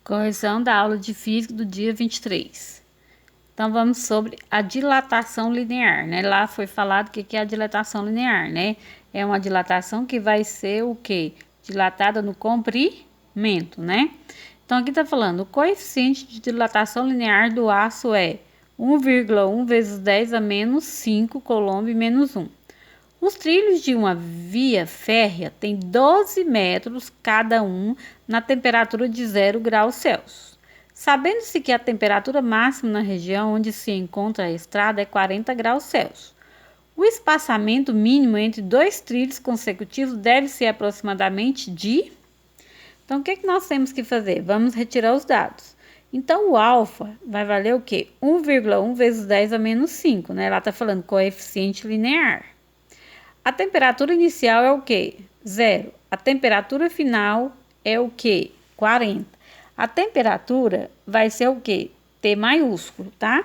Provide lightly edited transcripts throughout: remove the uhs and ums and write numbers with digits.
Correção da aula de física do dia 23. Então, vamos sobre a dilatação linear, né? Lá foi falado o que é a dilatação linear, né? É uma dilatação que vai ser o quê? Dilatada no comprimento, né? Então, aqui tá falando, o coeficiente de dilatação linear do aço é 1,1 vezes 10 a menos 5 Coulomb menos 1. Os trilhos de uma via férrea têm 12 metros cada um na temperatura de 0 graus Celsius. Sabendo-se que a temperatura máxima na região onde se encontra a estrada é 40 graus Celsius. O espaçamento mínimo entre dois trilhos consecutivos deve ser aproximadamente de... Então, o que nós temos que fazer? Vamos retirar os dados. Então, o alfa vai valer o quê? 1,1 vezes 10 a menos 5, né? Ela está falando coeficiente linear. A temperatura inicial é o quê? 0. A temperatura final é o quê? 40. A temperatura vai ser o quê? T maiúsculo, tá?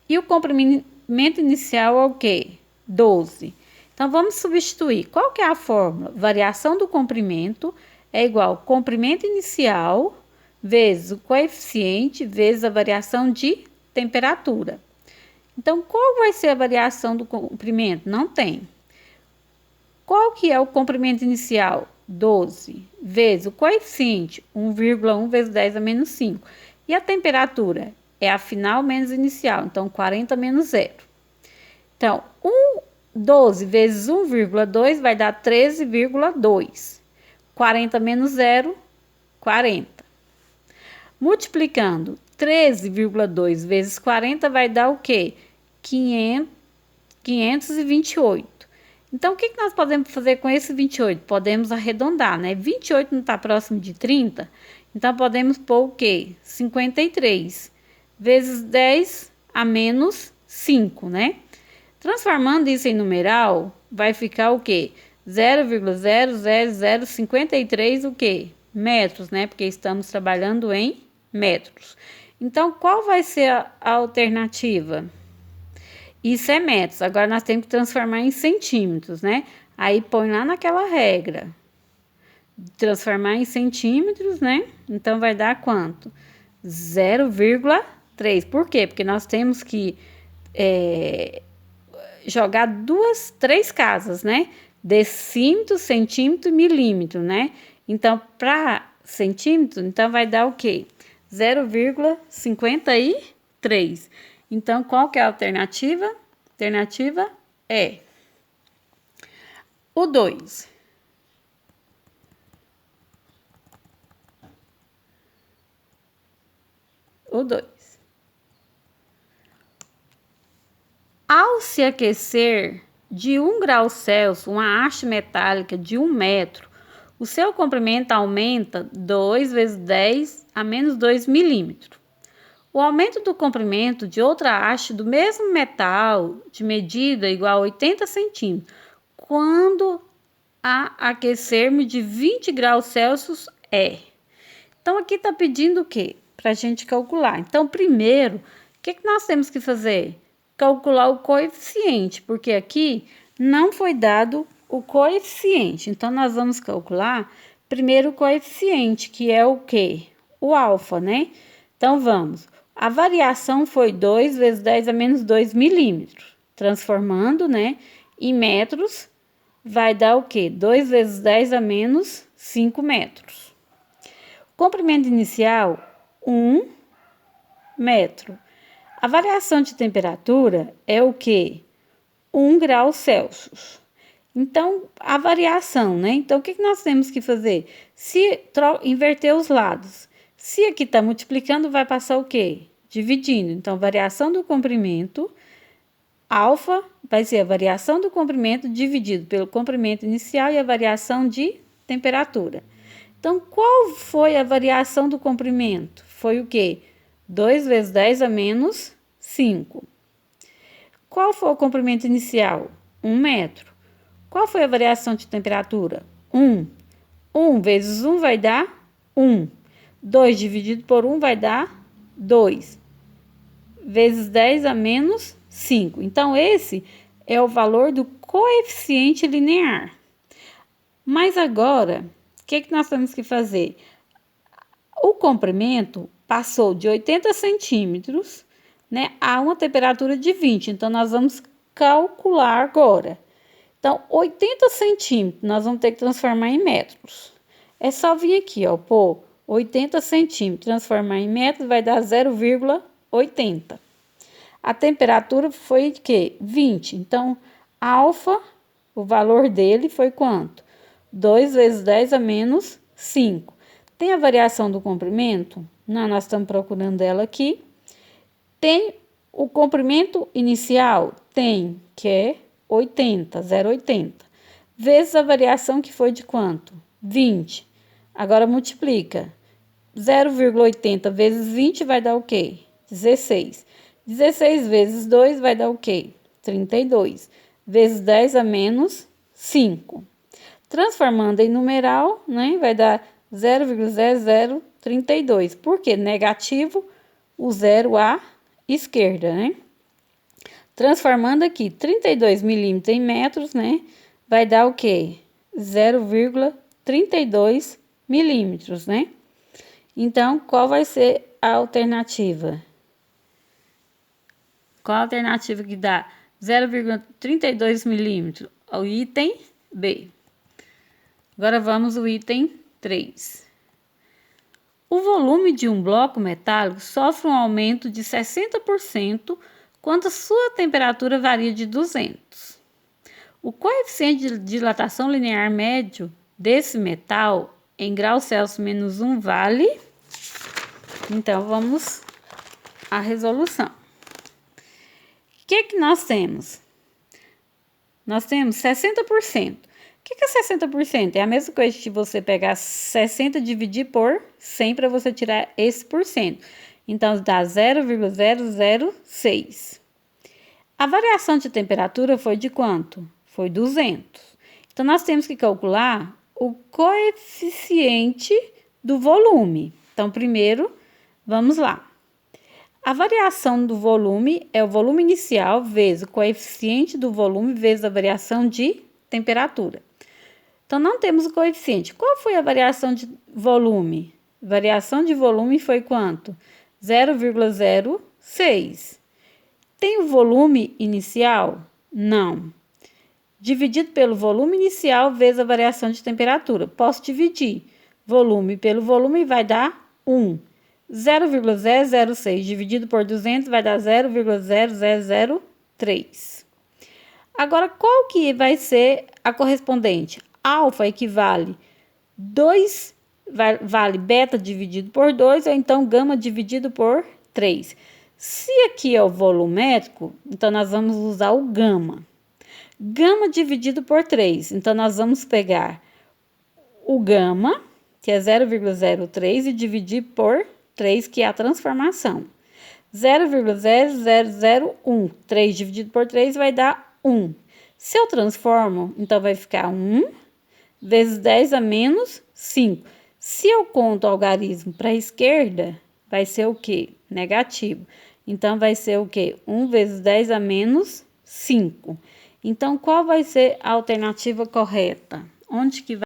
E o comprimento inicial é o quê? 12. Então, vamos substituir. Qual que é a fórmula? Variação do comprimento é igual ao comprimento inicial vezes o coeficiente vezes a variação de temperatura. Então, qual vai ser a variação do comprimento? Não tem. Qual que é o comprimento inicial? 12 vezes o coeficiente, 1,1 vezes 10 a menos 5. E a temperatura? É a final menos inicial, então 40 menos 0. Então, 12 vezes 1,2 vai dar 13,2. 40 menos 0, 40. Multiplicando 13,2 vezes 40 vai dar o quê? 528. Então, o que nós podemos fazer com esse 28? Podemos arredondar, né? 28 não está próximo de 30, então podemos pôr o quê? 53 vezes 10 a menos 5, né? Transformando isso em numeral, vai ficar o quê? 0,00053 o quê? Metros, né? Porque estamos trabalhando em metros. Então, qual vai ser a alternativa? Isso é metros. Agora, nós temos que transformar em centímetros, né? Aí, põe lá naquela regra. Transformar em centímetros, né? Então, vai dar quanto? 0,3. Por quê? Porque nós temos que jogar três casas, né? Decímetro, centímetro e milímetro, né? Então, para centímetro, então vai dar o quê? 0,53. Então, qual que é a alternativa? A alternativa é o 2. O 2. Ao se aquecer de 1 grau Celsius uma haste metálica de 1 metro, o seu comprimento aumenta 2 vezes 10 a menos 2 milímetros. O aumento do comprimento de outra haste do mesmo metal de medida igual a 80 centímetros, quando a aquecermos de 20 graus Celsius é. Então, aqui está pedindo o quê? Para a gente calcular. Então, primeiro, o que nós temos que fazer? Calcular o coeficiente, porque aqui não foi dado o coeficiente. Então, nós vamos calcular primeiro o coeficiente, que é o quê? O alfa, né? Então, vamos. A variação foi 2 vezes 10 a menos 2 milímetros. Transformando, né, em metros, vai dar o quê? 2 vezes 10 a menos 5 metros. Comprimento inicial, 1 metro. A variação de temperatura é o quê? 1 grau Celsius. Então, a variação, né? Então, o que nós temos que fazer? Se inverter os lados. Se aqui está multiplicando, vai passar o quê? Dividindo. Então, variação do comprimento, alfa, vai ser a variação do comprimento dividido pelo comprimento inicial e a variação de temperatura. Então, qual foi a variação do comprimento? Foi o quê? 2 vezes 10 a menos 5. Qual foi o comprimento inicial? 1 metro. Qual foi a variação de temperatura? 1. 1 vezes 1 vai dar 1. 2 dividido por 1 vai dar 2. Vezes 10 a menos 5. Então, esse é o valor do coeficiente linear. Mas agora, o que nós temos que fazer? O comprimento passou de 80 centímetros, né, a uma temperatura de 20. Então, nós vamos calcular agora. Então, 80 centímetros, nós vamos ter que transformar em metros. É só vir aqui, ó, pôr 80 centímetros, transformar em metros, vai dar 0,80. A temperatura foi de quê? 20. Então, alfa, o valor dele foi quanto? 2 vezes 10 a menos 5. Tem a variação do comprimento? Não, nós estamos procurando ela aqui. Tem o comprimento inicial? Tem, que é 80, 0,80. Vezes a variação que foi de quanto? 20. Agora multiplica. 0,80 vezes 20 vai dar o quê? 16. 16 vezes 2 vai dar o quê? 32. Vezes 10 a menos 5. Transformando em numeral, né, vai dar 0,0032. Por quê? Negativo, o zero à esquerda, né? Transformando aqui 32 milímetros em metros, né, vai dar o quê? 0,32 milímetros, né? Então, qual vai ser a alternativa? Qual a alternativa que dá 0,32 milímetros? O item B. Agora vamos ao item 3. O volume de um bloco metálico sofre um aumento de 60% quando a sua temperatura varia de 200. O coeficiente de dilatação linear médio desse metal em graus Celsius menos 1 vale... Então, vamos à resolução. O que nós temos? Nós temos 60%. O que é 60%? É a mesma coisa que você pegar 60 e dividir por 100 para você tirar esse por cento. Então, dá 0,006. A variação de temperatura foi de quanto? Foi 200. Então, nós temos que calcular o coeficiente do volume. Então, primeiro, vamos lá. A variação do volume é o volume inicial vezes o coeficiente do volume vezes a variação de temperatura. Então, não temos o coeficiente. Qual foi a variação de volume? Variação de volume foi quanto? 0,06. Tem o volume inicial? Não. Dividido pelo volume inicial vezes a variação de temperatura. Posso dividir volume pelo volume, vai dar 1. 0,006 dividido por 200 vai dar 0,0003. Agora, qual que vai ser a correspondente? Alfa equivale 2, vale beta dividido por 2, ou então gama dividido por 3. Se aqui é o volumétrico, então nós vamos usar o gama. Gama dividido por 3, então nós vamos pegar o gama, que é 0,03, e dividir por 3, que é a transformação. 0,0001. 3 dividido por 3 vai dar 1. Se eu transformo, então vai ficar 1 vezes 10 a menos 5. Se eu conto o algarismo para a esquerda, vai ser o quê? Negativo. Então, vai ser o quê? 1 vezes 10 a menos 5. Então, qual vai ser a alternativa correta? Onde que vai?